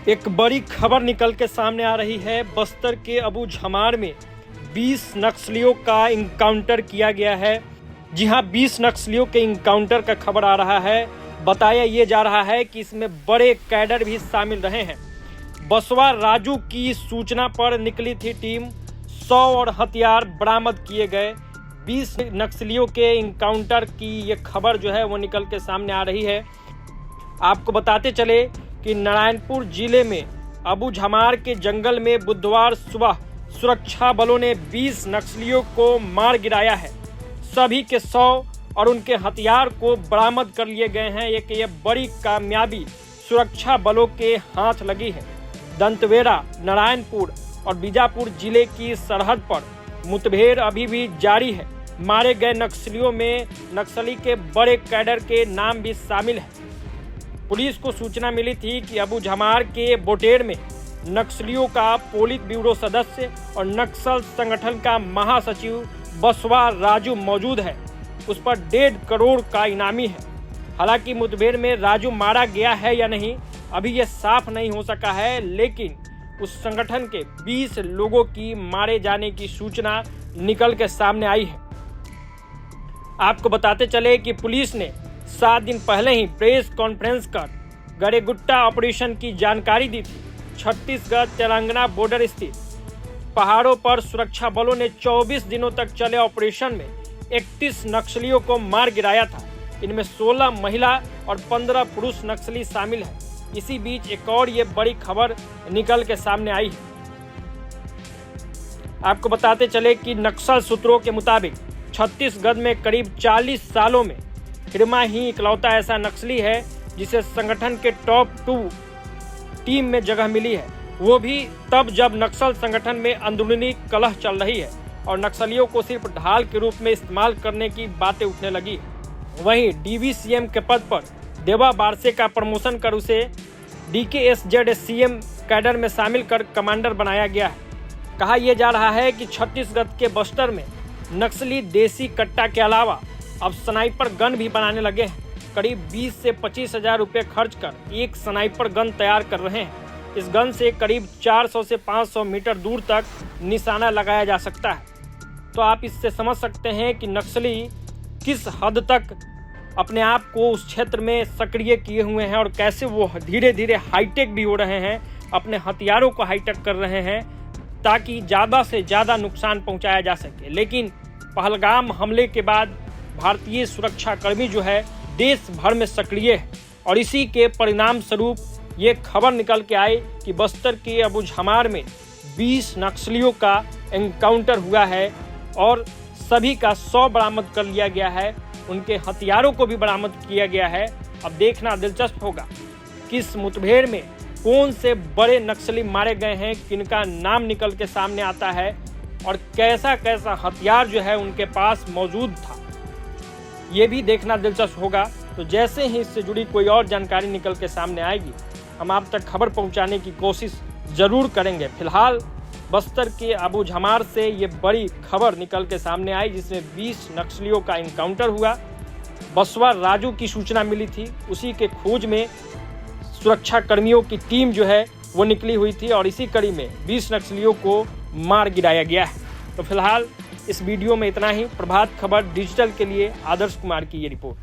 एक बड़ी खबर निकल के सामने आ रही है। बस्तर के अबूझमार में 20 नक्सलियों का इनकाउंटर किया गया है। जी हां, 20 नक्सलियों के इनकाउंटर का खबर आ रहा है। बताया ये जा रहा है कि इसमें बड़े कैडर भी शामिल रहे हैं। बसवा राजू की सूचना पर निकली थी टीम। 100 और हथियार बरामद किए गए। 20 नक्सलियों के इनकाउंटर की ये खबर जो है वो निकल के सामने आ रही है। आपको बताते चले कि नारायणपुर जिले में अबूझमार के जंगल में बुधवार सुबह सुरक्षा बलों ने 20 नक्सलियों को मार गिराया है। सभी के 100 और उनके हथियार को बरामद कर लिए गए हैं। ये बड़ी कामयाबी सुरक्षा बलों के हाथ लगी है। दंतेवाड़ा, नारायणपुर और बीजापुर जिले की सरहद पर मुठभेड़ अभी भी जारी है। मारे गए नक्सलियों में नक्सली के बड़े कैडर के नाम भी शामिल है। पुलिस को सूचना मिली थी कि अबूझमार के बोटेर में नक्सलियों का पोलित ब्यूरो सदस्य और नक्सल संगठन का महासचिव बसवा राजू मौजूद है। उस पर 1.5 करोड़ का इनामी है। हालांकि मुठभेड़ में राजू मारा गया है या नहीं अभी यह साफ नहीं हो सका है, लेकिन उस संगठन के 20 लोगों की मारे जाने की सूचना निकल के सामने आई है। आपको बताते चले कि पुलिस ने 7 दिन पहले ही प्रेस कॉन्फ्रेंस कर गड़ेगुट्टा ऑपरेशन की जानकारी दी थी। छत्तीसगढ़ तेलंगाना बॉर्डर स्थित पहाड़ों पर सुरक्षा बलों ने 24 दिनों तक चले ऑपरेशन में 31 नक्सलियों को मार गिराया था। इनमें 16 महिला और 15 पुरुष नक्सली शामिल हैं। इसी बीच एक और ये बड़ी खबर निकल के सामने आई है। आपको बताते चले कि नक्सल सूत्रों के मुताबिक छत्तीसगढ़ में करीब 40 सालों में हिरमा ही इकलौता ऐसा नक्सली है जिसे संगठन के टॉप 2 टीम में जगह मिली है। वो भी तब जब नक्सल संगठन में अंदरूनी कलह चल रही है और नक्सलियों को सिर्फ ढाल के रूप में इस्तेमाल करने की बातें उठने लगी। वहीं DVCM के पद पर देवा बारसे का प्रमोशन कर उसे DKSZCM कैडर में शामिल कर कमांडर बनाया गया है। कहा यह जा रहा है कि छत्तीसगढ़ के बस्तर में नक्सली देसी कट्टा के अलावा अब स्नाइपर गन भी बनाने लगे हैं। करीब 20 से 25 हजार रुपये खर्च कर एक स्नाइपर गन तैयार कर रहे हैं। इस गन से करीब 400 से 500 मीटर दूर तक निशाना लगाया जा सकता है। तो आप इससे समझ सकते हैं कि नक्सली किस हद तक अपने आप को उस क्षेत्र में सक्रिय किए हुए हैं और कैसे वो धीरे धीरे हाईटेक भी हो रहे हैं, अपने हथियारों को हाईटेक कर रहे हैं ताकि ज़्यादा से ज़्यादा नुकसान पहुंचाया जा सके। लेकिन पहलगाम हमले के बाद भारतीय सुरक्षा कर्मी जो है देश भर में सक्रिय है और इसी के परिणाम स्वरूप ये खबर निकल के आई कि बस्तर के अबूझमार में 20 नक्सलियों का एनकाउंटर हुआ है और सभी का 100 बरामद कर लिया गया है। उनके हथियारों को भी बरामद किया गया है। अब देखना दिलचस्प होगा किस मुठभेड़ में कौन से बड़े नक्सली मारे गए हैं, किनका नाम निकल के सामने आता है और कैसा कैसा हथियार जो है उनके पास मौजूद था, ये भी देखना दिलचस्प होगा। तो जैसे ही इससे जुड़ी कोई और जानकारी निकल के सामने आएगी हम आप तक खबर पहुंचाने की कोशिश जरूर करेंगे। फिलहाल बस्तर के अबूझमार से ये बड़ी खबर निकल के सामने आई जिसमें 20 नक्सलियों का इनकाउंटर हुआ। बसवा राजू की सूचना मिली थी, उसी के खोज में सुरक्षा कर्मियों की टीम जो है वो निकली हुई थी और इसी कड़ी में 20 नक्सलियों को मार गिराया गया है। तो फिलहाल इस वीडियो में इतना ही। प्रभात खबर डिजिटल के लिए आदर्श कुमार की ये रिपोर्ट।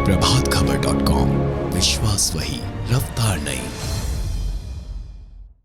प्रभातखबर.com, विश्वास वही, रफ्तार नहीं।